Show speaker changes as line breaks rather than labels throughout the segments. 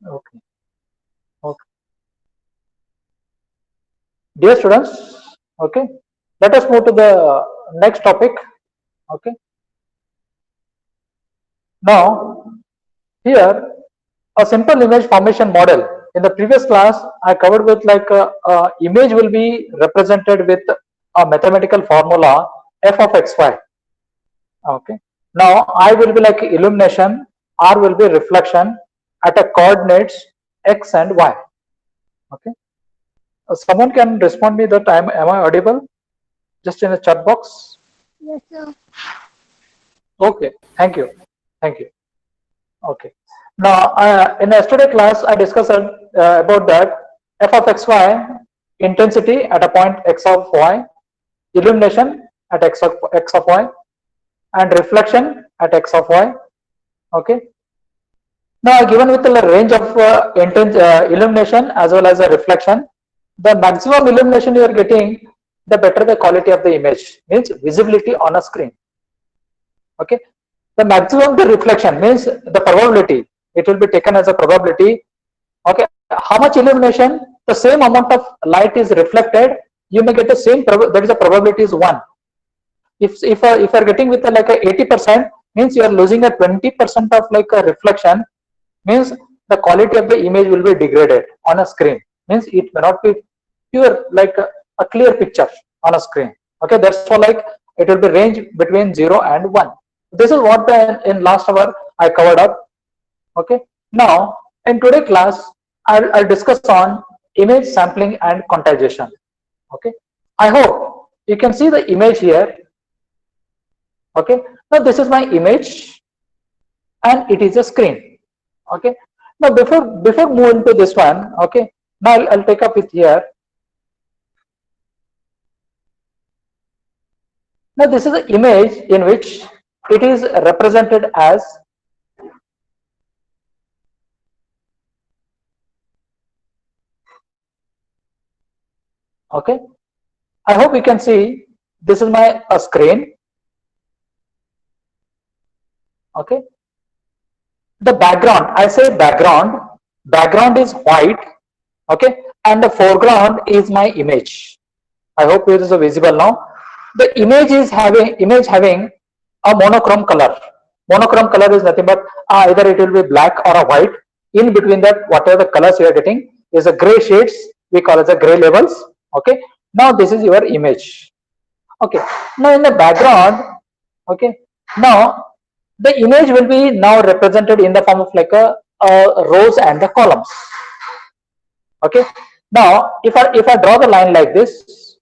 Okay. Okay. Dear students, okay, let us move to the next topic. Okay. Now, here a simple image formation model. In the previous class, I covered with like a image will be represented with a mathematical formula f of xy. Okay. Now I will be like illumination, R will be reflection at a coordinates x and y. Okay. Someone can respond me that am I audible? Just in the chat box.
Yes, sir.
Okay. Thank you. Thank you. Okay. Now in yesterday class I discussed about that f of xy intensity at a point x of y, illumination at x of y, and reflection at x of y. Okay. Now, given with the range of illumination as well as a reflection, the maximum illumination you are getting, the better the quality of the image, means visibility on a screen. Okay. The maximum the reflection means the probability. It will be taken as a probability. Okay. How much illumination? The same amount of light is reflected. You may get the same. That is the probability is 1. If you are getting with like a 80%, means you are losing a 20% of like a reflection, means the quality of the image will be degraded on a screen, means it may not be pure like a clear picture on a screen. Okay, that's for like it will be range between 0 and 1. This is what in last hour I covered up. Okay, now in today class I'll discuss on image sampling and quantization. Okay, I hope you can see the image here. Okay, now this is my image and it is a screen. Okay, now before moving to this one, okay, now I'll take up with here. Now this is an image in which it is represented as okay. I hope you can see this is my screen. Okay, the background, I say background is white. Okay, and the foreground is my image. I hope it is visible now. The image is having a monochrome color. Monochrome color is nothing but either it will be black or a white. In between that, whatever the colors you are getting is a gray shades. We call it the gray levels. Okay. Now this is your image. Okay. Now in the background, okay. Now the image will be now represented in the form of like a rows and the columns. Okay. Now if I draw the line like this,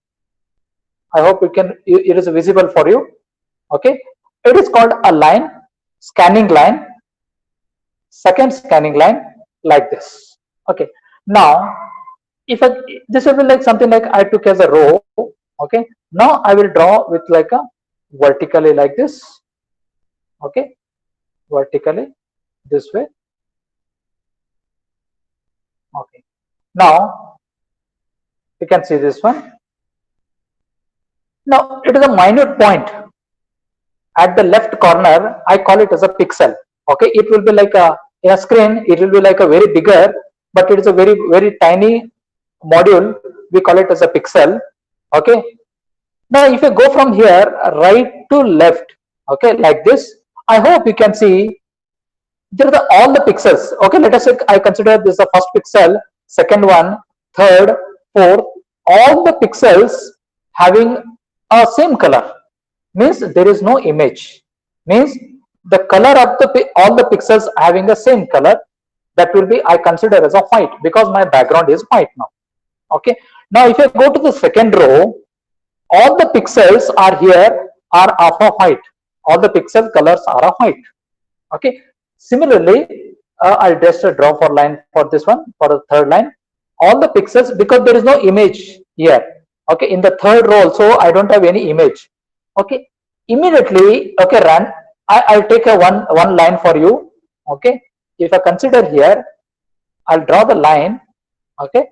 I hope it is visible for you. Okay, it is called a line, scanning line, second scanning line like this. Okay, now this will be like something like I took as a row. Okay, now I will draw with like a vertically like this. Okay, vertically this way. Okay, now you can see this one. Now it is a minute point at the left corner. I call it as a pixel. Okay, it will be like in a screen, it will be like a very bigger, but it is a very tiny module. We call it as a pixel. Okay, now if you go from here right to left, okay, like this, I hope you can see there are all the pixels. Okay, let us say I consider this the first pixel, second one, third, fourth, all the pixels having a same color, means there is no image, means the color of the all the pixels having the same color, that will be I consider as a white because my background is white now. Okay, now if you go to the second row, all the pixels are here are of a white, all the pixel colors are a white. Okay, similarly I'll just draw for line for this one, for the third line, all the pixels, because there is no image here. Okay, in the third row also I don't have any image. Okay, immediately, okay, run, I'll take a one line for you. Okay, if I consider here, I'll draw the line. Okay,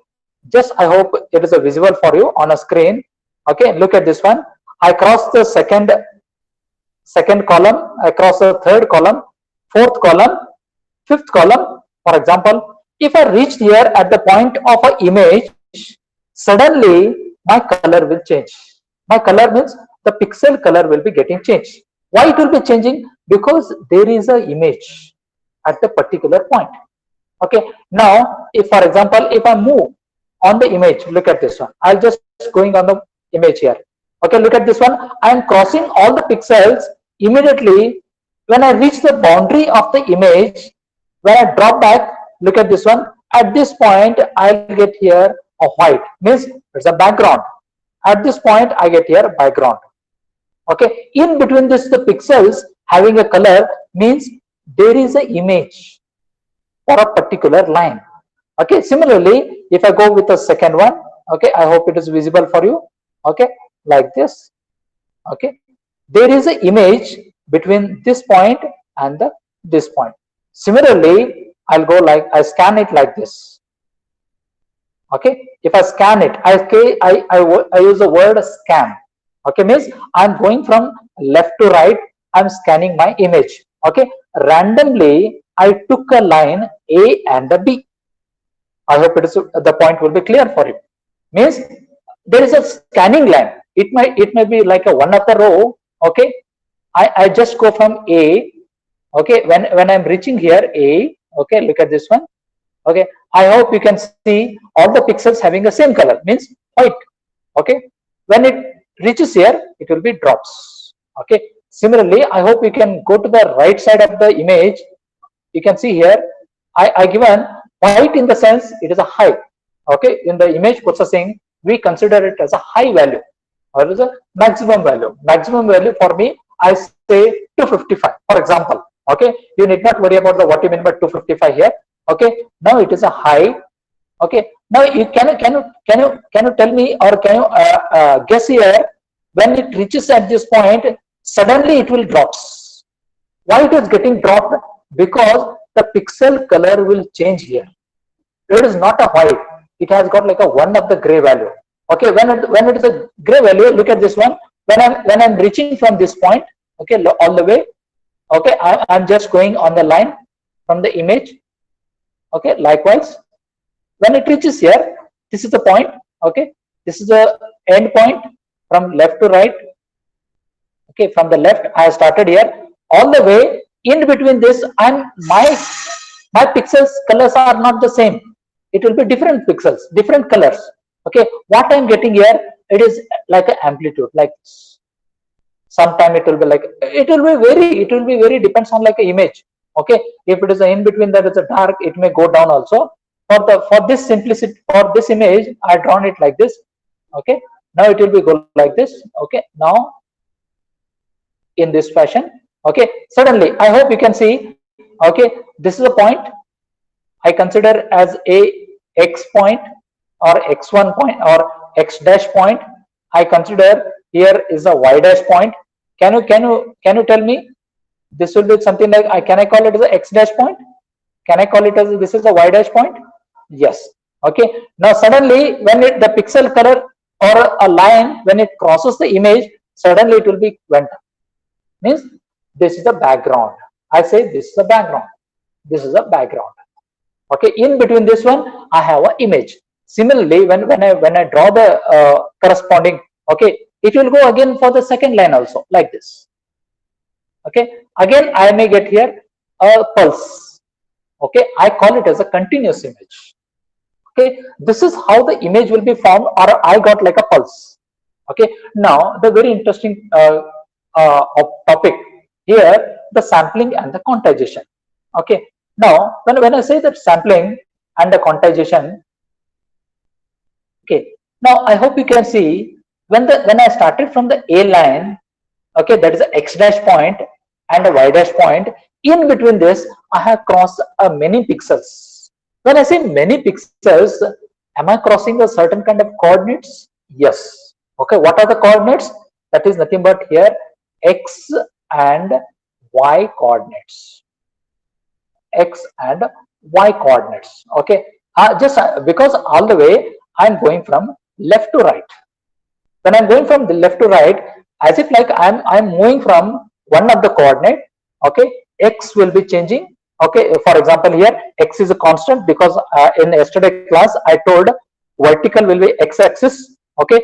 just I hope it is visible for you on a screen. Okay, look at this one. I cross the second column, I cross the third column, fourth column, fifth column. For example, if I reach here at the point of an image, suddenly my color will change. My color means the pixel color will be getting changed. Why it will be changing? Because there is a image at the particular point. Okay, now if for example if I move on the image, look at this one, I'll just going on the image here. Okay, look at this one, I am crossing all the pixels. Immediately when I reach the boundary of the image, when I drop back, look at this one, at this point I'll get here a white, means it's a background. At this point I get here background. Okay, in between this the pixels having a color means there is an image for a particular line. Okay, similarly if I go with the second one, okay, I hope it is visible for you. Okay, like this. Okay, there is an image between this point and this point. Similarly I'll go like, I scan it like this. Okay, if I scan it, I use the word scan. Okay, means I'm going from left to right, I'm scanning my image. Okay, randomly I took a line A and a B. I hope it is, the point will be clear for you. Means there is a scanning line. It may be like a one of the row. Okay, I just go from A. Okay, when I'm reaching here A. Okay, look at this one. Okay, I hope you can see all the pixels having the same color, means white. Okay, when it reaches here, it will be drops. Okay, similarly I hope you can go to the right side of the image. You can see here I given white in the sense it is a high. Okay, in the image processing we consider it as a high value or is a maximum value. Maximum value for me, I say 255 for example. Okay, you need not worry about the what you mean by 255 here. Okay, now it is a high. Okay, now you can you tell me or can you guess here, when it reaches at this point suddenly it will drops. Why it is getting dropped? Because the pixel color will change here. It is not a white, it has got like a one of the gray value. Okay, when it is a gray value, look at this one, when I'm reaching from this point, okay, all the way. Okay, I'm just going on the line from the image. Okay, likewise when it reaches here, this is the point. Okay, this is the end point from left to right. Okay, from the left I have started here, all the way in between this, and my pixels colors are not the same. It will be different pixels, different colors. Okay, what I'm getting here, it is like an amplitude, like sometime it will be like, it will be very depends on like an image. Okay, if it is in between that is a dark, it may go down also. For this simplicity, for this image I drawn it like this. Okay, now it will be go like this. Okay, now in this fashion. Okay, suddenly I hope you can see. Okay, this is a point I consider as a x point or x1 point or x dash point. I consider here is a y dash point. Can you tell me, this will be something like, can I call it as a x dash point? Can I call it as this is a y dash point? Yes. Okay, now suddenly when the pixel color or a line, when it crosses the image, suddenly it will be went up. Means this is the background. I say this is a background, this is a background. Okay, in between this one I have an image. Similarly when I draw the corresponding, okay, it will go again for the second line also like this. Okay, again I may get here a pulse. Okay, I call it as a continuous image. Okay, this is how the image will be formed, or I got like a pulse. Okay, now the very interesting topic here, the sampling and the quantization. Okay, now when I say that sampling and the quantization, okay, now I hope you can see when I started from the A line, okay, that is the x dash point and a y dash point. In between this I have crossed many pixels. When I say many pixels, am I crossing a certain kind of coordinates? Yes. Okay, what are the coordinates? That is nothing but here x and y coordinates. X and y coordinates. Okay, just because all the way I'm going from left to right. When I'm going from the left to right, as if like I'm moving from one of the coordinate. Okay, x will be changing, Okay, for example, here x is a constant because in yesterday class I told vertical will be x-axis. Okay,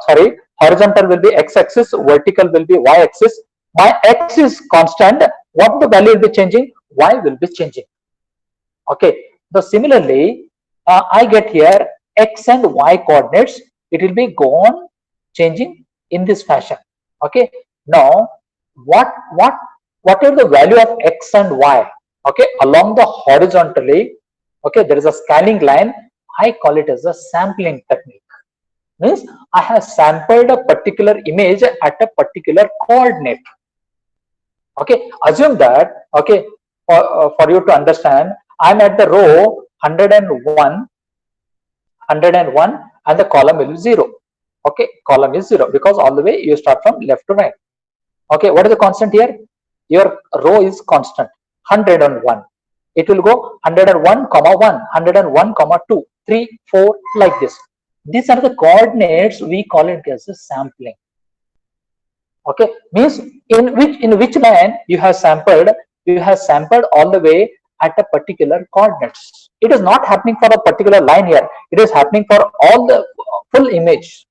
sorry, horizontal will be x-axis, vertical will be y-axis. My x is constant. What the value will be changing? Y will be changing. Okay, so similarly, I get here x and y coordinates. It will be go on changing in this fashion. Okay, now what is the value of x and y? Okay, along the horizontally. Okay, there is a scanning line. I call it as a sampling technique. Means I have sampled a particular image at a particular coordinate. Okay, assume that, okay, for you to understand, I'm at the row 101 and the column will be 0. Okay, column is 0 because all the way you start from left to right. Okay, what is the constant here? Your row is constant 101. It will go 101 comma 1, 101 comma 2, 3, 4, like this. These are the coordinates. We call it as a sampling. Okay, means in which line you have sampled all the way at a particular coordinates. It is not happening for a particular line here. It is happening for all the full image.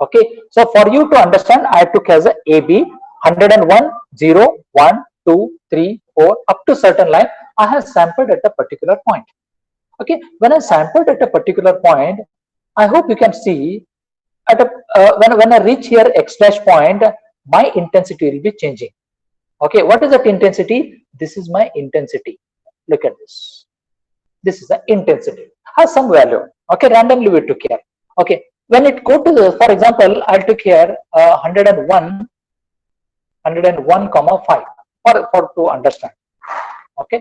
Okay, so for you to understand, I took as a AB 101, 0, 1, 2, 3, 4 up to certain line. I have sampled at a particular point. Okay, when I sampled at a particular point, I hope you can see at a when I reach here x dash point, my intensity will be changing. Okay, what is that intensity? This is my intensity. Look at this. This is the intensity. Has some value. Okay, randomly we took here. Okay, when it go to the, for example, I took here 101 comma 5 for to understand. Okay,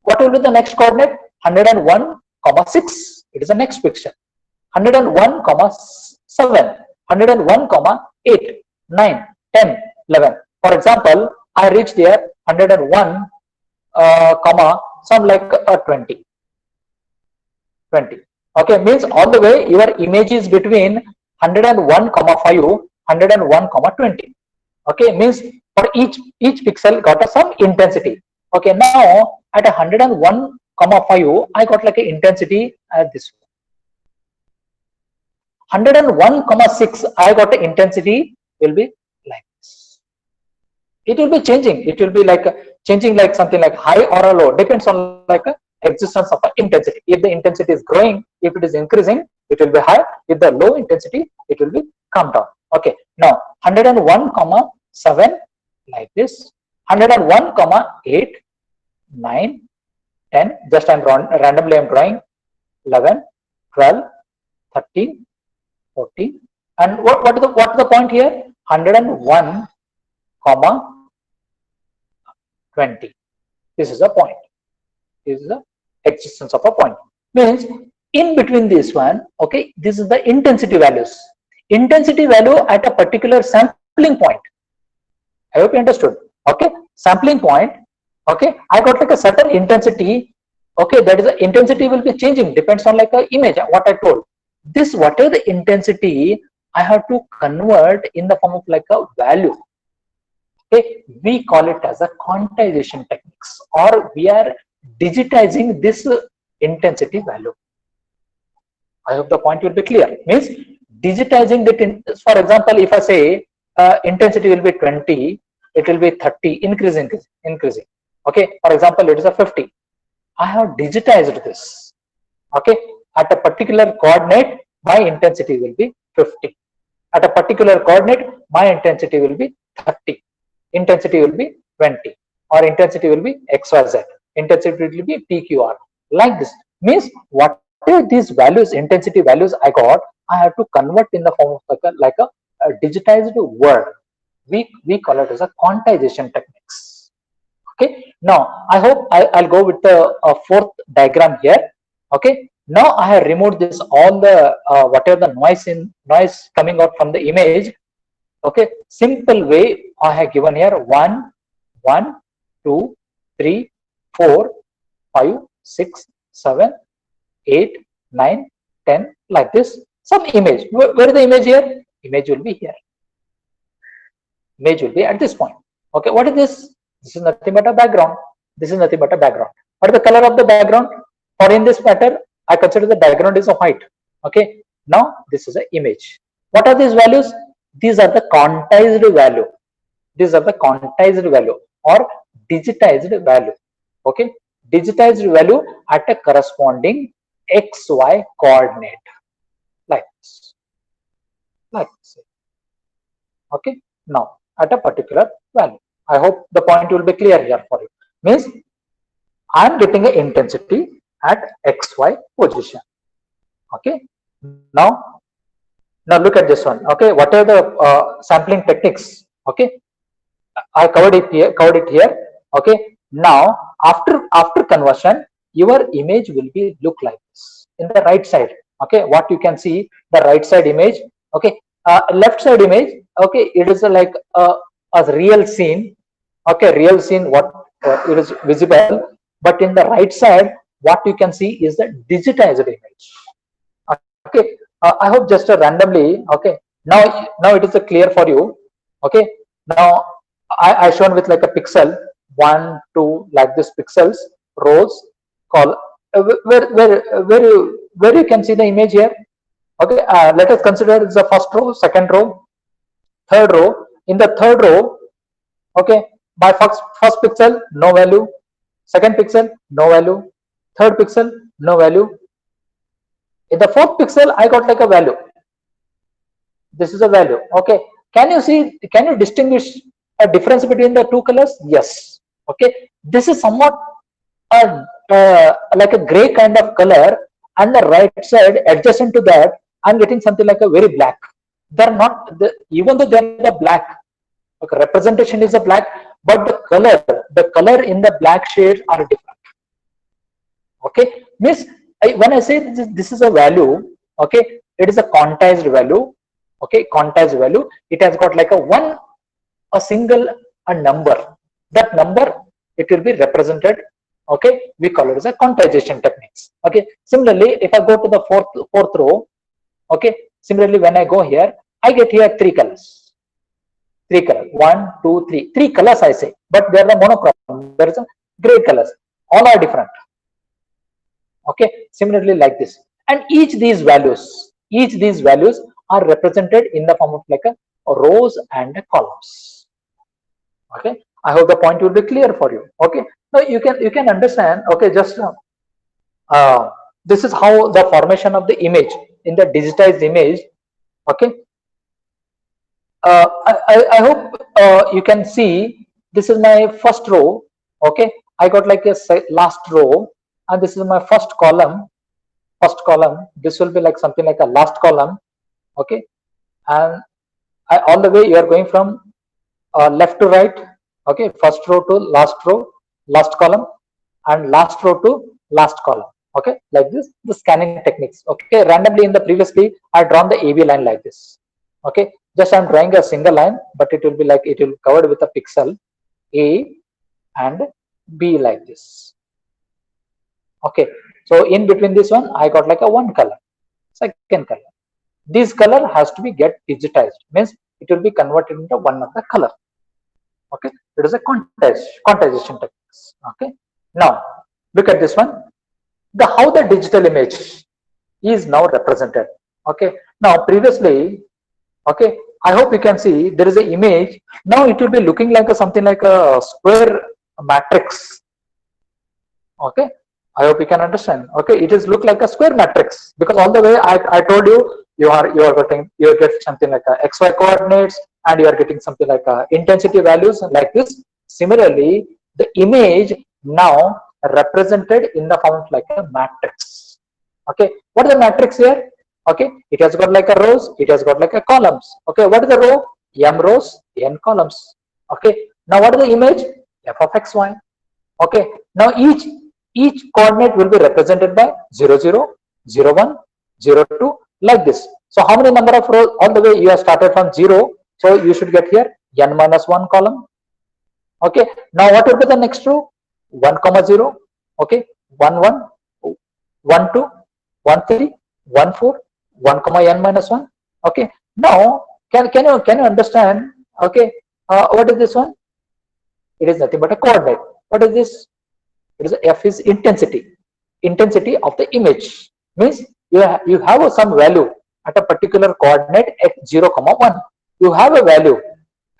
what will be the next coordinate? 101 comma 6. It is the next picture. 101 comma 7, 101 comma 8, 9, 10, 11. For example, I reached there 101 comma some like 20. Okay, means all the way your image is between 101 comma 5, 101 comma 20. Okay, means for each pixel got some intensity. Okay, now at 101 comma 5, I got like an intensity at this one. 101,6 I got the intensity will be like this. It will be changing. It will be like changing like something like high or a low, depends on like a existence of intensity. If the intensity is growing, if it is increasing, it will be high. If the low intensity, it will be come down. Okay, now 101,7 like this, 101,8, 9, 10, just I'm randomly I'm drawing 11, 12, 13, 14, and what is the point here? 101 comma 20. This is a point. This is the existence of a point. Means in between this one, okay, this is the intensity values. Intensity value at a particular sampling point. I hope you understood. Okay, sampling point. Okay, I got like a certain intensity. Okay, that is the intensity will be changing, depends on like a image. What I told. This whatever the intensity I have to convert in the form of like a value. Okay, we call it as a quantization techniques, or we are digitizing this intensity value. I hope the point will be clear. Means digitizing that. For example, if I say intensity will be 20, it will be 30, increasing. Okay, for example, it is a 50. I have digitized this. Okay, at a particular coordinate, my intensity will be 50. At a particular coordinate, my intensity will be 30. Intensity will be 20, or intensity will be XYZ. Intensity will be PQR. Like this. Means what are these values, intensity values I got, I have to convert in the form of like a digitized word. We call it as a quantization techniques. Okay. Now I hope I'll go with the fourth diagram here. Okay. Now I have removed this all the whatever the noise coming out from the image. Okay, simple way I have given here 1, 1, 2, 3, 4, 5, 6, 7, 8, 9, 10, like this. Some image. Where is the image here? Image will be here. Image will be at this point. Okay, what is this? This is nothing but a background. This is nothing but a background. What is the color of the background? Or in this matter, I consider the background is a white. Okay. Now this is an image. What are these values? These are the quantized value. These are the quantized value or digitized value. Okay. Digitized value at a corresponding XY coordinate. Like this. Like this. Okay. Now at a particular value. I hope the point will be clear here for you. Means I am getting an intensity at XY position. Okay. Now look at this one. Okay. What are the sampling techniques? Okay. I covered it here. Okay. Now after conversion, your image will be look like this in the right side. Okay. What you can see the right side image. Okay. Left side image. Okay. It is like a real scene. Okay. Real scene. What it is visible. But in the right side, what you can see is the digitized image. Okay. I hope just randomly. Okay. Now it is clear for you. Okay. Now I shown with like a pixel 1, 2 like this pixels rows call where you can see the image here. Okay. Let us consider the first row, second row, third row. In the third row, okay, by first pixel no value, second pixel no value, third pixel no value. In the fourth pixel I got like a value. This is a value. Okay. Can you distinguish a difference between the two colors? Yes. Okay. This is somewhat like a gray kind of color, and the right side adjacent to that I'm getting something like a very black. They're not even though they're the black. Okay, representation is a black, but the color in the black shades are different. Okay. Means when I say this is a value, okay, it is a quantized value. Okay, quantized value. It has got like a single number. That number it will be represented. Okay, we call it as a quantization techniques. Okay. Similarly, if I go to the fourth row, okay. Similarly, when I go here, I get here three colors. Three colors. 1, 2, 3. Three colors I say, but they are the monochrome. There is a gray colors. All are different. Okay. Similarly, like this, and each these values are represented in the form of like a rows and columns. Okay. I hope the point will be clear for you. Okay. Now you can understand. Okay. Just this is how the formation of the image in the digitized image. Okay. I hope you can see this is my first row. Okay. I got like a last row, and this is my first column. This will be like something like a last column. Okay. And all the way you are going from left to right. Okay. First row to last row, last column, and last row to last column. Okay. Like this, the scanning techniques. Okay. Randomly in the previously I drawn the AB line like this. Okay. Just I'm drawing a single line, but it will be like it will covered with a pixel A and B like this. Okay. So in between this one, I got like a one color, second color. This color has to be get digitized, means it will be converted into one of the color. Okay. It is a quantization techniques. Okay. Now look at this one. How the digital image is now represented. Okay. Now previously, okay, I hope you can see there is an image. Now it will be looking like something like a square matrix. Okay. I hope you can understand. Okay, it is look like a square matrix, because all the way I told you you are getting something like a XY coordinates, and you are getting something like a intensity values like this. Similarly, the image now represented in the form of like a matrix. Okay, what is the matrix here? Okay, it has got like a rows, it has got like a columns. Okay, what is the row? M rows, N columns. Okay, now what is the image? F of XY. Okay, now each coordinate will be represented by 0, 0, 0, 1, 0, 2 like this. So how many number of rows? All the way you have started from 0, so you should get here n minus 1 column. Okay, now what will be the next row? 1 comma 0. Okay, 1 1, 1 2, 1 3, 1 4, 1 comma n minus 1. Okay, now can you understand? Okay, what is this one? It is nothing but a coordinate. What is this? It is F is intensity of the image. Means you have some value at a particular coordinate x 0 comma 1. You have a value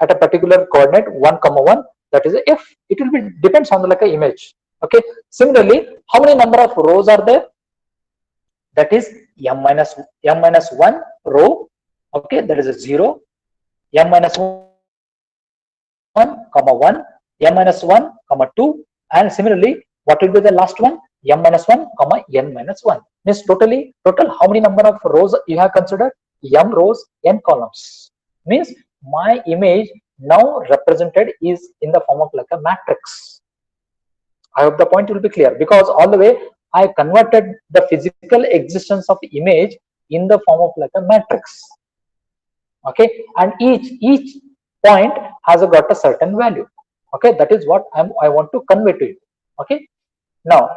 at a particular coordinate 1 comma 1, that is a F. It will be depends on the like a image. Okay. Similarly, how many number of rows are there? That is m minus 1 row. Okay, that is a 0. M minus 1 comma 1, m minus 1 comma 2, and similarly, what will be the last one? M minus 1 comma n minus 1. Means total how many number of rows you have considered? M rows, n columns. Means my image now represented is in the form of like a matrix. I hope the point will be clear, because all the way I converted the physical existence of image in the form of like a matrix. Okay, and each point has got a certain value. Okay, that is what I want to convey to you. Okay, now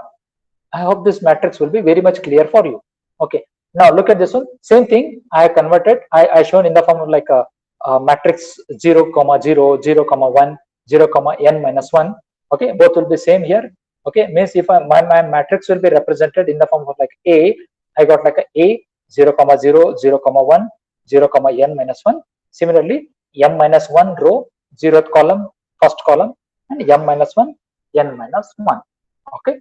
I hope this matrix will be very much clear for you. Okay, now look at this one. Same thing I converted. I shown in the form of like a matrix 0 comma 0, 0 comma 1, 0 comma n minus 1. Okay, both will be same here. Okay, means if my matrix will be represented in the form of like A, I got like a 0 comma 0, 0 comma 1, 0 comma n minus 1. Similarly, m minus 1 row, 0th column, first column, and m minus 1, n minus 1. Okay,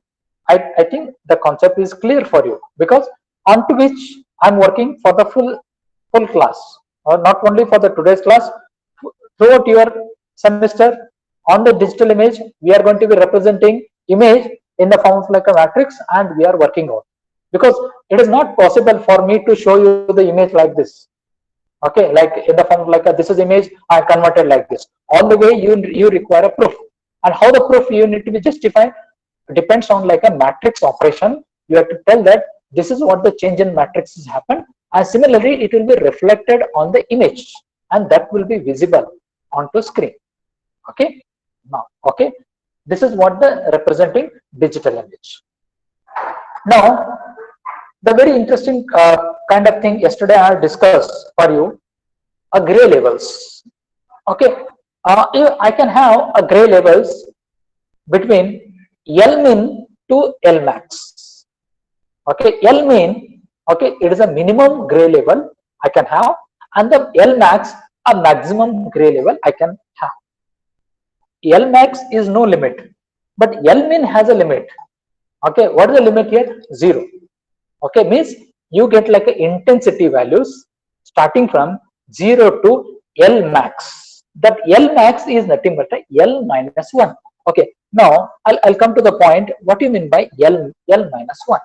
I think the concept is clear for you, because onto which I'm working for the full class, or not only for the today's class, throughout your semester. On the digital image, we are going to be representing image in the form of like a matrix, and we are working on, because it is not possible for me to show you the image like this. Okay, like in the form of like this is image I converted like this. All the way you require a proof, and how the proof you need to be justified depends on like a matrix operation. You have to tell that this is what the change in matrix has happened, and similarly it will be reflected on the image, and that will be visible onto screen. Okay, now okay, this is what the representing digital image. Now the very interesting kind of thing yesterday I discussed for you, a gray levels. Okay, I can have a gray levels between L min to L max. Okay, L min, okay, it is a minimum gray level I can have, and the L max a maximum gray level I can have. L max is no limit, but L min has a limit. Okay, what is the limit here? 0. Okay, means you get like a intensity values starting from 0 to L max. That L max is nothing but a L minus 1. Okay, now I'll come to the point. What do you mean by L minus 1?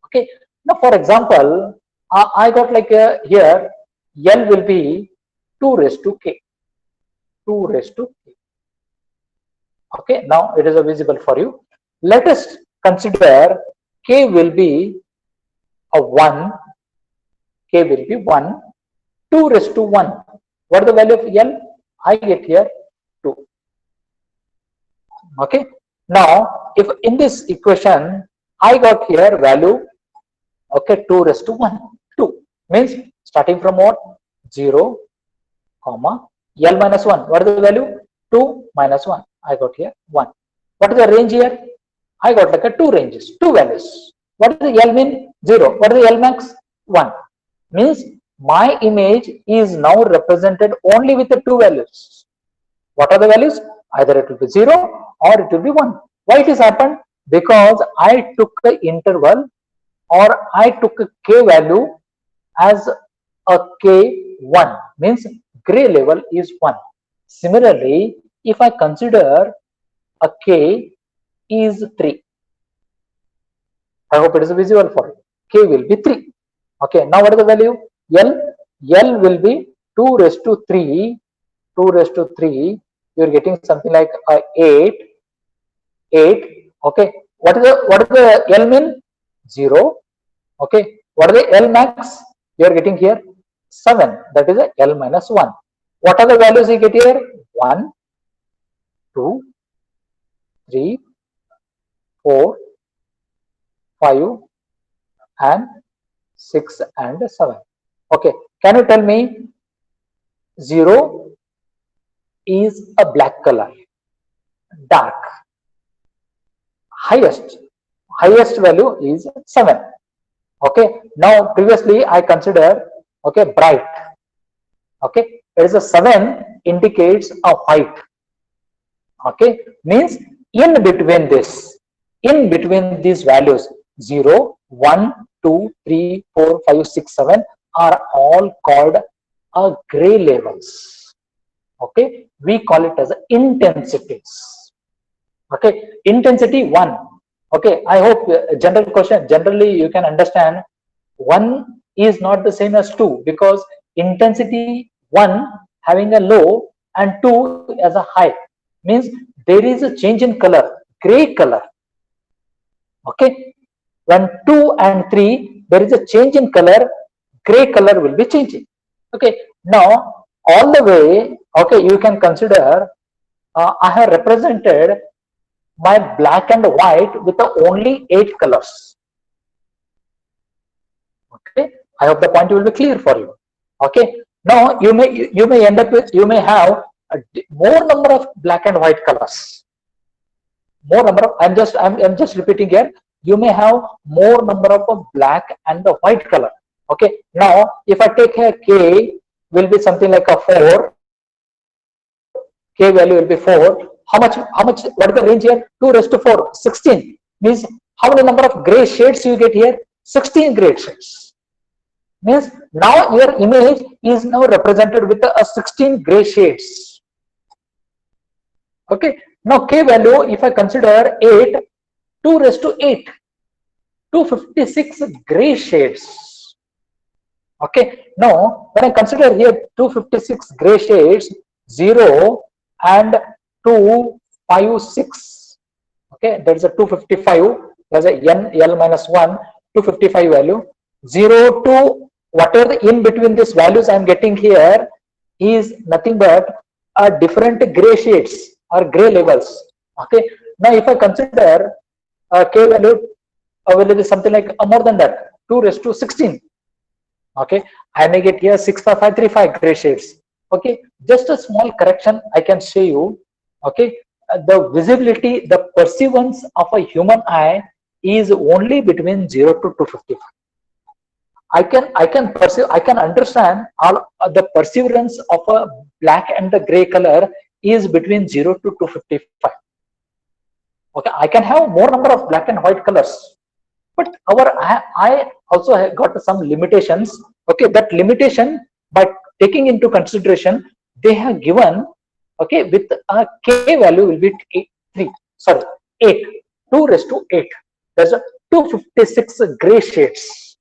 Okay, now for example, I got like here L will be 2 raised to k. 2 raised to k. Okay, now it is visible for you. Let us consider k will be a 1, k will be 1, 2 raised to 1. What is the value of L? I get here 2. Okay, now if in this equation I got here value, okay, 2 raised to 1, 2 means starting from what? 0 comma L minus 1. What is the value? 2 minus 1. I got here 1. What is the range here? I got like a 2 ranges, 2 values. What is the L min? 0. What is the L max? 1. Means my image is now represented only with the 2 values. What are the values? Either it will be 0 or it will be 1. Why it has happened? Because I took the interval, or I took a k value as a k1, means gray level is 1. Similarly, if I consider a k is 3, I hope it is visible for you. K will be 3. Okay, now what is the value? L will be 2 raised to 3. 2 raised to 3. You are getting something like 8. Okay, what is the L min? 0. Okay, what is the L max? You are getting here 7. That is a L minus 1. What are the values you get here? 1, 2, 3, 4, 5, and 6 and 7. Okay, can you tell me 0 is a black color, dark. highest value is 7. Okay, now previously I consider, okay, bright. Okay, there is a 7 indicates a white. Okay, means in between these values 0, 1, 2, 3, 4, 5, 6, 7 are all called a gray levels. Okay, we call it as intensities. Okay, intensity 1. Okay, I hope generally you can understand 1 is not the same as 2, because intensity 1 having a low and 2 as a high, means there is a change in color, gray color. Okay, when 2 and 3 there is a change in color, gray color will be changing. Okay, now all the way, okay, you can consider I have represented my black and white with the only 8 colors. Okay, I hope the point will be clear for you. Okay, now you may end up with, you may have a more number of black and white colors, more number of, I'm just repeating here, you may have more number of black and the white color. Okay, now if I take here k will be something like a 4, k value will be 4. How much, what is the range here? 2 raised to 4, 16, means how many number of gray shades you get here? 16 gray shades. Means now your image is now represented with a 16 gray shades. Okay, now k value, if I consider 8, 2 raised to 8, 256 gray shades. Okay, now when I consider here 256 gray shades, 0 and 256, okay, there is a 255, there's a l minus 1, 255 value, 0 to whatever in between these values I am getting here is nothing but a different gray shades or gray levels. Okay, now if I consider k value will be something like more than that, 2 raised to 16. Okay, I may get here 65535 gray shades. Okay, just a small correction I can show you. Okay, the visibility, the perceivance of a human eye is only between 0 to 255. I can perceive, I can understand all the perseverance of a black and the gray color is between 0 to 255. Okay, I can have more number of black and white colors, but I also have got some limitations. Okay, that limitation, by taking into consideration, they have given, okay, with a k value will be 8, 2 raised to 8. There's a 256 gray shades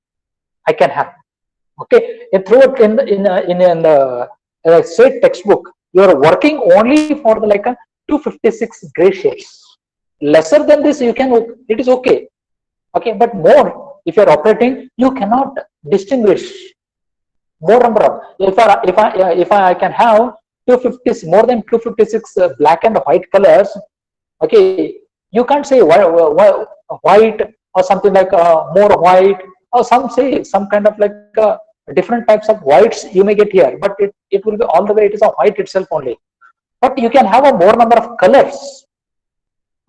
I can have. Okay, and throughout in the state textbook, you are working only for the like a 256 gray shades. Lesser than this, you can, it is okay. Okay, but more, if you are operating, you cannot distinguish more number of. If I can have 250, more than 256 black and white colors. Okay, you can't say white or something like more white, or some say some kind of like different types of whites you may get here, but it will be all the way, it is a white itself only. But you can have a more number of colors.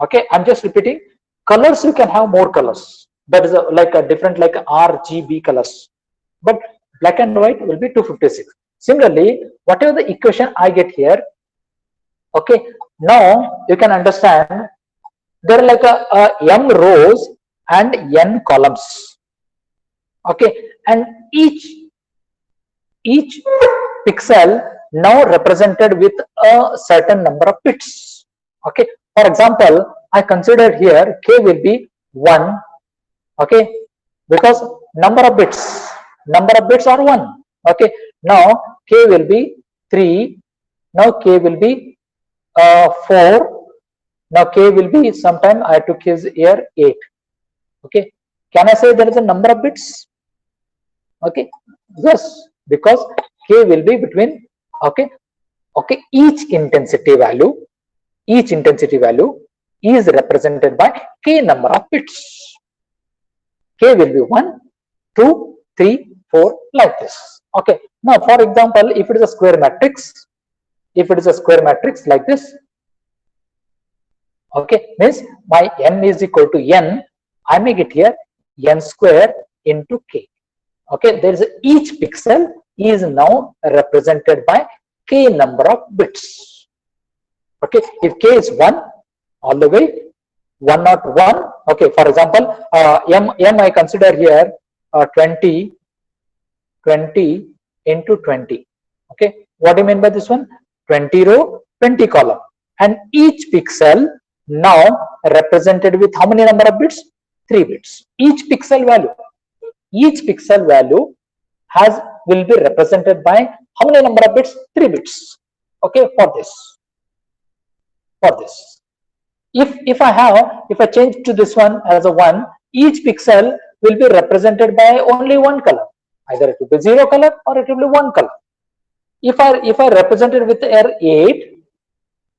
Okay, I'm just repeating, colors you can have more colors. That is like a different like RGB colors. But black and white will be 256. Similarly, whatever the equation I get here, okay, now you can understand there are like a m rows and n columns. Okay, and each pixel now represented with a certain number of bits. Okay, for example, I considered here k will be 1. Okay, because number of bits are 1. Okay, now k will be 3. Now k will be 4. Now k will be, sometime I took his here 8. Okay, can I say there is a number of bits? Okay, yes, because k will be between, okay, each intensity value is represented by k number of bits. K will be 1, 2, 3, 4 like this. Okay, now for example, if it is a square matrix like this, Okay, means my n is equal to n. I make it here n square into k. Okay, there is each pixel is now represented by k number of bits. Okay, if k is 1 all the way, 101. Okay, for example, m I consider here 20 into 20. Okay, what do you mean by this one? 20 row, 20 column, and each pixel now represented with how many number of bits? 3 bits. Each pixel value will be represented by how many number of bits? 3 bits. Okay, for this. If I change to this one as a 1, each pixel will be represented by only one color. Either it will be 0 color or it will be 1 color. If I represent it with 8,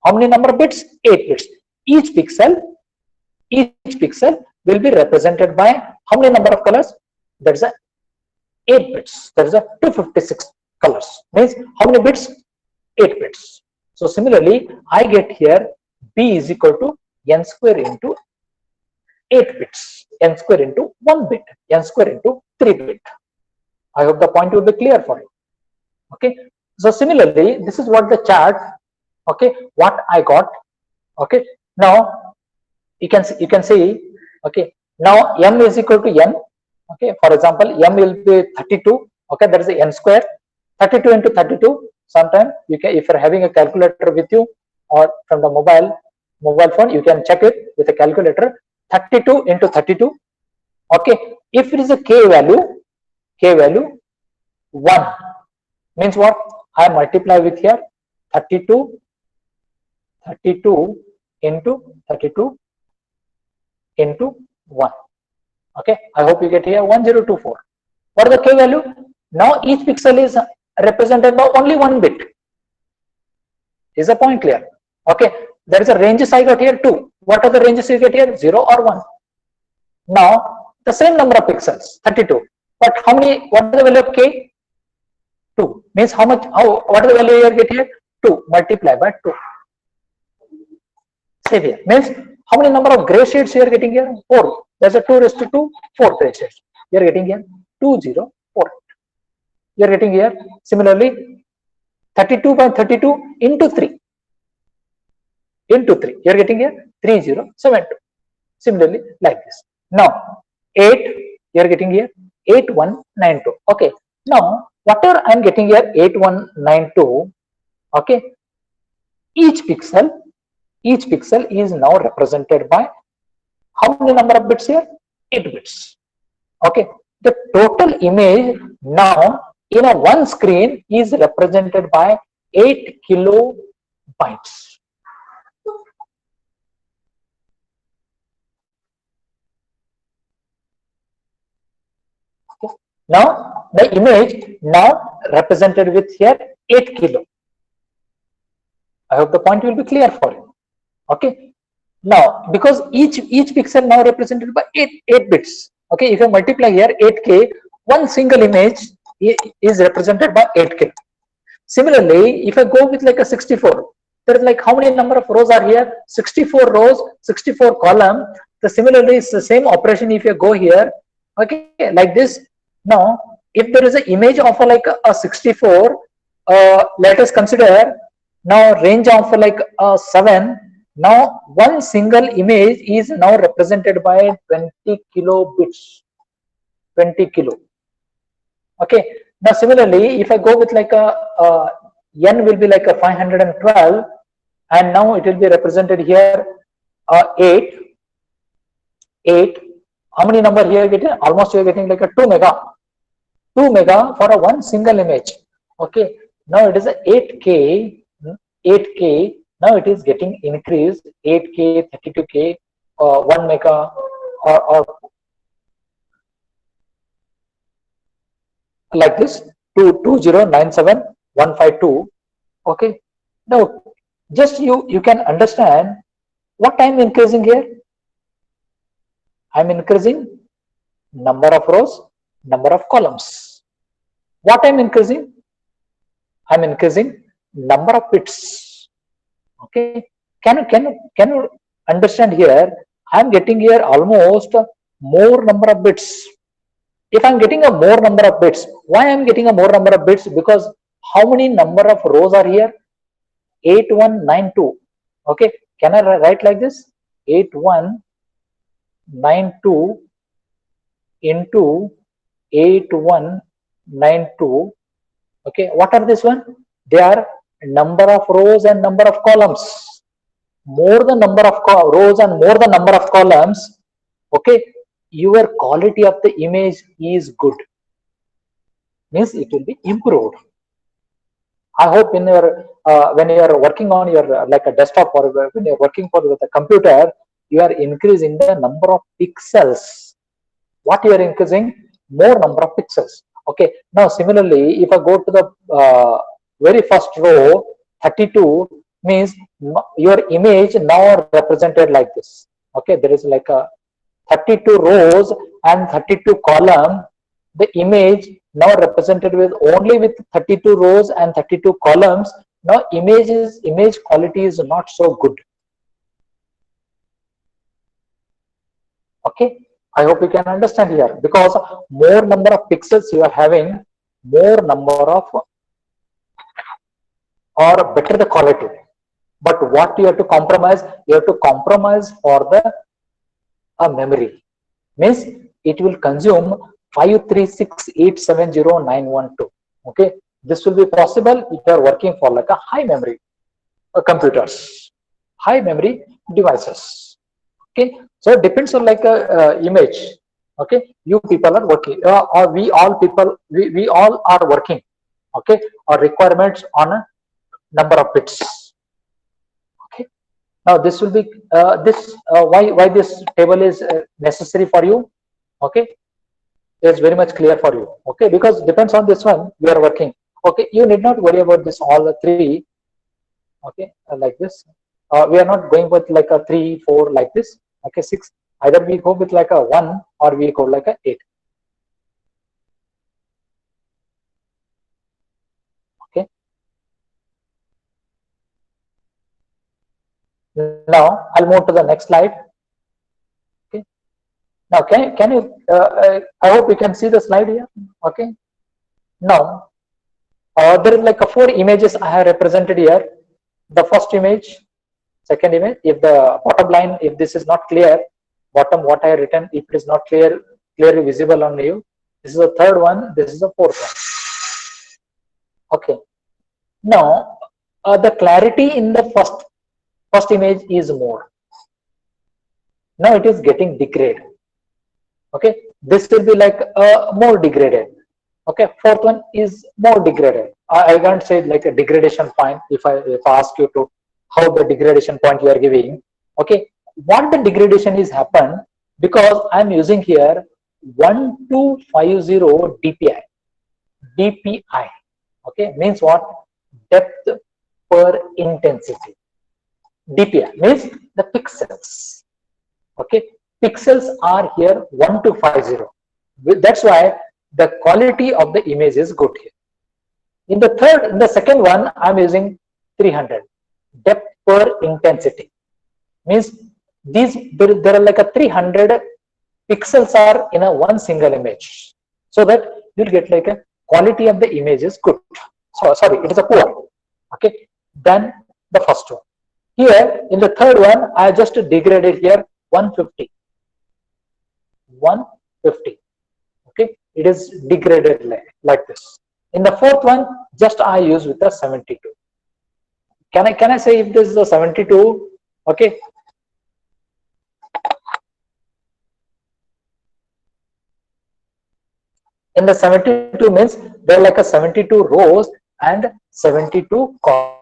how many number of bits? 8 bits. Each pixel will be represented by how many number of colors? That is 8 bits. That is 256 colors. Means how many bits? 8 bits. So similarly, I get here b is equal to n square into 8 bits, n square into 1 bit, n square into 3 bit. I hope the point will be clear for you. Okay. So similarly, this is what the chart. Okay, what I got. Okay. Now you can see. Okay. Now m is equal to n. Okay. For example, m will be 32. Okay, that is the n square. 32 into 32. Sometime you can, if you're having a calculator with you or from the mobile phone, you can check it with a calculator. 32 into 32. Okay. If it is a k value 1 means what? I multiply with here 32 into 32 into 1. Okay, I hope you get here 1024. What is the k value? Now each pixel is represented by only 1 bit. Is the point clear? Okay, there is a ranges I got here 2. What are the ranges you get here? 0 or 1. Now the same number of pixels, 32. But how many? What is the value of k? 2. Means how much? What is the value you get here? 2 multiplied by 2. Save here. Means how many number of gray shades you are getting here? 4. There's a 2 raised to 2, 4 gray shades. You are getting here 204. You are getting here similarly 32 by 32 into 3. Into 3. You are getting here 3072. Similarly, like this. Now 8. You are getting here 8192. Okay. Now whatever I am getting here 8192. Okay. Each pixel is now represented by how many number of bits here? 8 bits. Okay. The total image now in a one screen is represented by 8 kilobytes. Okay. Now the image now represented with here 8 kilo. I hope the point will be clear for you. Okay. Now because each pixel now represented by 8 bits. Okay, if you multiply here 8k, one single image is represented by 8k. Similarly, if I go with like a 64, there is like how many number of rows are here? 64 rows, 64 column. So similarly, it's the same operation if you go here. Okay, like this. Now, if there is an image of like a 64, let us consider now range of like 7. Now one single image is now represented by 20 kilobits. 20 kilo. Okay. Now similarly, if I go with like a n will be like a 512, and now it will be represented here 8. How many number here getting? Almost you are getting like a 2 mega. 2 mega for a one single image. Okay. Now it is a 8k. 8k. Now it is getting increased 8k, 32k, 1 mega, or like this 2097152. Okay. Now just you can understand what I'm increasing here. I'm increasing number of rows, number of columns. What I'm increasing? I'm increasing number of bits. Okay. Can you understand here, I'm getting here almost more number of bits. If I'm getting a more number of bits, why I'm getting a more number of bits? Because how many number of rows are here? 8192. Okay, can I write like this? 8192 into 8192. Okay, what are this one? They are number of rows and number of columns. More the number of rows and more the number of columns, okay, your quality of the image is good, means it will be improved. I hope in your when you are working on your like a desktop, or when you are working for with a computer, you are increasing the number of pixels. What you are increasing? More number of pixels. Okay, now similarly, if I go to the very first row, 32 means your image now are represented like this. Okay, there is like a 32 rows and 32 column. The image now represented with only with 32 rows and 32 columns. Now image quality is not so good. Okay, I hope you can understand here, because more number of pixels you are having, more number of or better the quality. But what you have to compromise? You have to compromise for the memory. Means it will consume 536870912. Okay, this will be possible if you are working for like a high memory computers, high memory devices. Okay, so it depends on like a image. Okay, you people are working, or we all people, we all are working. Okay, or requirements on a number of bits. Okay, now this will be why this table is necessary for you. Okay, it's very much clear for you. Okay, because depends on this one you are working. Okay, you need not worry about this all the three. Okay, like this. We are not going with like a 3, 4 like this. Okay, 6. Either we go with like a 1 or we go like a 8. Okay. Now I'll move to the next slide. Okay. Now can you? I hope you can see the slide here. Okay. Now there is like a 4 images I have represented here. The first image, second image. If the bottom line, if this is not clear, bottom what I have written, if it is not clearly visible on you, this is the third one, this is the fourth one. Okay, now the clarity in the first image is more. Now it is getting degraded. Okay, this will be like more degraded. Okay, fourth one is more degraded. I can't say like a degradation point. If I ask you to how the degradation point you are giving. Okay, what the degradation is happened, because I'm using here 1250 DPI. DPI, okay, means what? Depth per intensity. DPI means the pixels. Okay, pixels are here 1250. That's why the quality of the image is good here. In the second one, I'm using 300. Depth per intensity means there are like a 300 pixels are in a one single image, so that you'll get like a quality of the image is good. So sorry, it is a poor. Okay, then the first one. Here in the third one, I just degraded here 150. 150. Okay, it is degraded like this. In the fourth one, just I use with the 72. Can I say if this is a 72? Okay. In the 72 means there are like a 72 rows and 72 columns.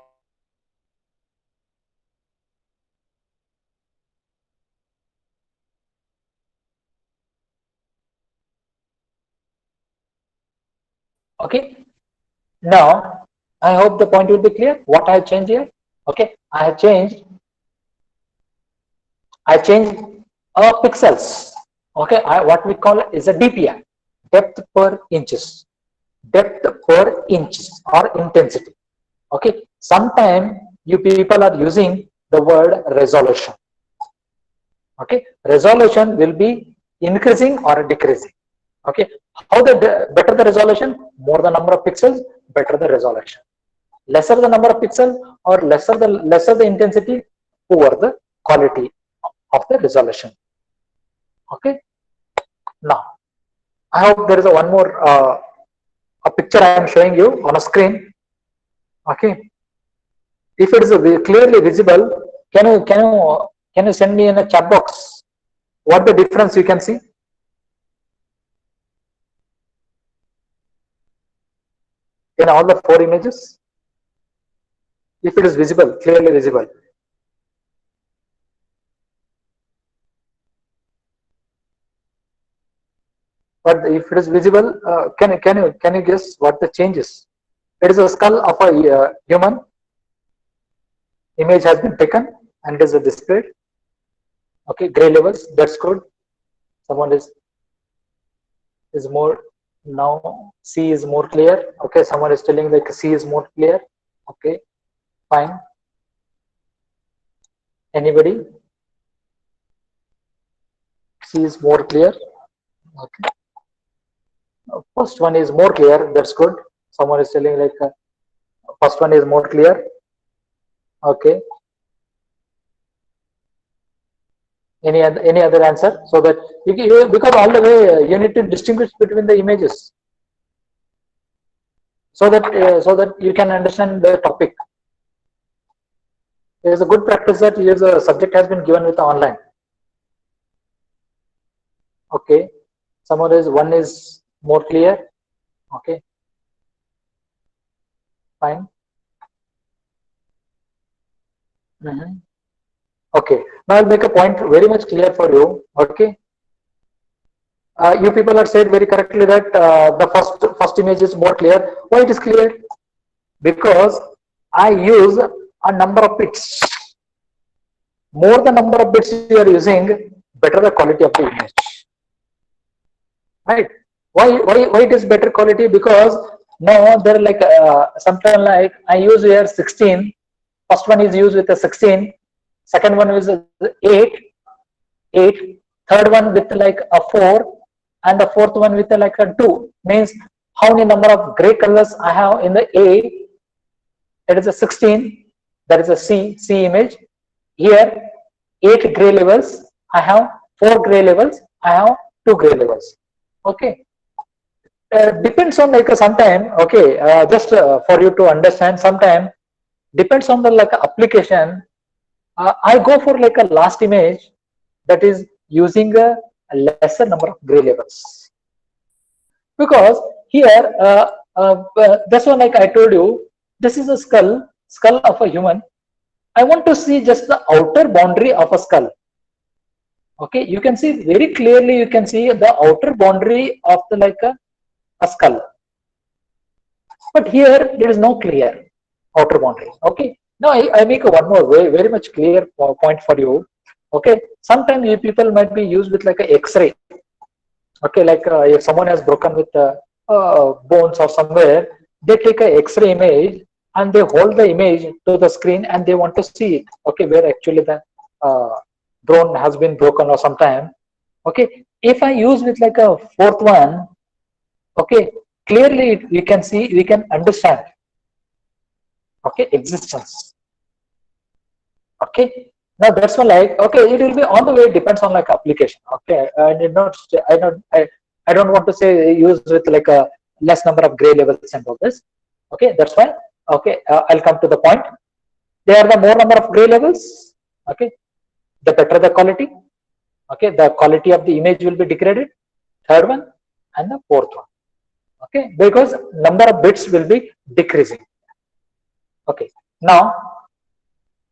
Okay. Now I hope the point will be clear. What I have changed here? Okay, I have changed pixels. Okay, what we call it is a DPI, depth per inches, depth per inches or intensity. Okay, sometimes you people are using the word resolution. Okay, resolution will be increasing or decreasing. Okay, how the better the resolution, more the number of pixels, better the resolution. Lesser the number of pixels or lesser the intensity, poor the quality of the resolution. Okay, now I hope there is a one more a picture I am showing you on a screen. Okay, if it is clearly visible, can you send me in a chat box what the difference you can see in all the four images? If it is visible, clearly visible. But if it is visible, can you guess what the change is? It is a skull of a human. Image has been taken and it is displayed. Okay, gray levels. That's good. Someone is more now. C is more clear. Okay, someone is telling like C is more clear. Okay, fine. Anybody? C is more clear. Okay. First one is more clear. That's good. Someone is telling like first one is more clear. Okay. Any other answer? So that because all the way you need to distinguish between the images, so that you can understand the topic. There is a good practice that here the subject has been given with the online. Okay. Someone is one is more clear. Okay. Fine. Okay. Now I'll make a point very much clear for you. Okay. You people have said very correctly that the first image is more clear. Why it is clear? Because I use a number of bits. More the number of bits you are using, better the quality of the image. Right? Why it is better quality? Because now they're like something like I use here 16. First one is used with a 16. Second one is 8. Third one with like a 4, and the fourth one with like a 2. Means how many number of gray colors I have in the A? That is a 16. That is a C image. Here 8 gray levels. I have 4 gray levels. I have 2 gray levels. Okay. Depends on like sometime. Okay. Just for you to understand, sometime depends on the like application. I go for like a last image that is using a lesser number of gray levels, because here that's one like I told you, this is a skull of a human. I want to see just the outer boundary of a skull. Okay, you can see very clearly, you can see the outer boundary of the like a skull, but here there is no clear outer boundary. Okay, now I make one more very much clear point for you. Okay, sometimes you people might be used with like a X-ray. Okay, like if someone has broken with bones or somewhere, they take a X-ray image and they hold the image to the screen and they want to see it. Okay, where actually the bone has been broken or sometime. Okay, if I use with like a fourth one, okay, clearly we can see, we can understand. Okay, existence. Okay, now that's one like, okay, it will be on the way, it depends on like application. Okay, I did not I don't want to say use with like a less number of gray levels and all this. Okay, that's fine. Okay, I'll come to the point. They are the more number of gray levels. Okay, the better the quality. Okay, the quality of the image will be degraded. Third one and the fourth one. Okay, because number of bits will be decreasing. Okay, now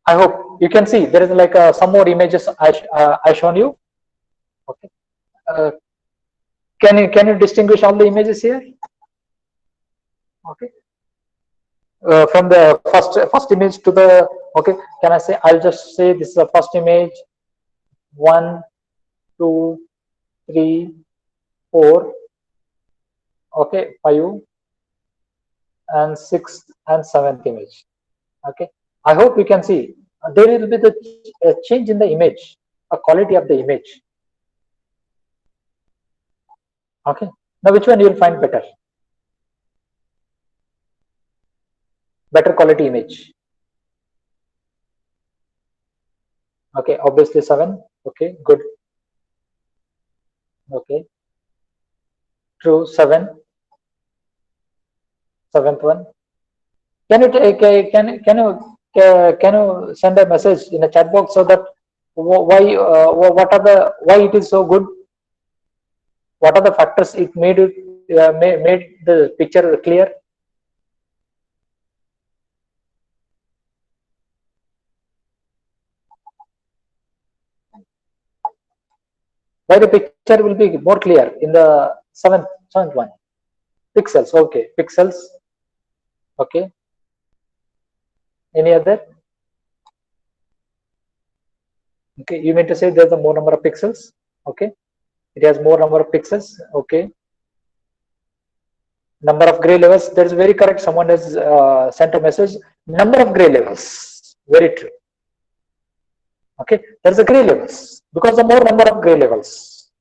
I hope you can see there is like some more images I shown you. Okay, can you distinguish all the images here? Okay, from the first image to the, okay, can I say, I'll just say this is the first image. 1, 2, 3, 4. Okay, 5 and 6th and 7th image. Okay, I hope you can see there will be the change in the image. a quality of the image. Okay. Now, which one you will find better? Better quality image. Okay, obviously 7. Okay, good. Okay, true, 7. Seventh one. Can you can you send a message in a chat box so that why what are the why it is so good? What are the factors it made the picture clear? Why the picture will be more clear in the seventh one? Pixels. Okay, pixels. Okay. Any other? Okay, you mean to say there's a more number of pixels? Okay, it has more number of pixels. Okay, number of gray levels. That is very correct. Someone has sent a message. Number of gray levels. Very true. Okay, there's a gray levels because the more number of gray levels.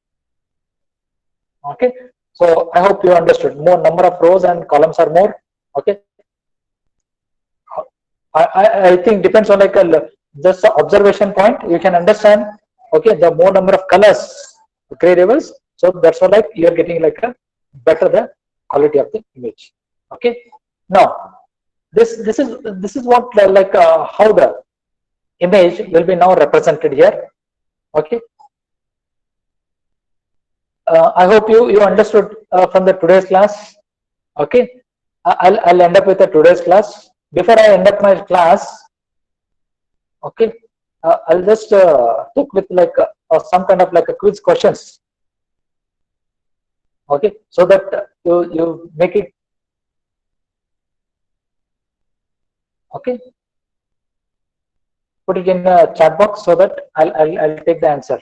Okay, so I hope you understood. More number of rows and columns are more. Okay, I think depends on like a just a observation point. You can understand. Okay, the more number of colors, gray levels. So that's why like you are getting like a better the quality of the image. Okay, now this is what like how the image will be now represented here. Okay, I hope you understood from the today's class. Okay, I'll end up with the today's class. Before I end up my class, okay, I'll just take with like some kind of like a quiz questions. Okay, so that you make it. Okay, put it in a chat box so that I'll take the answer.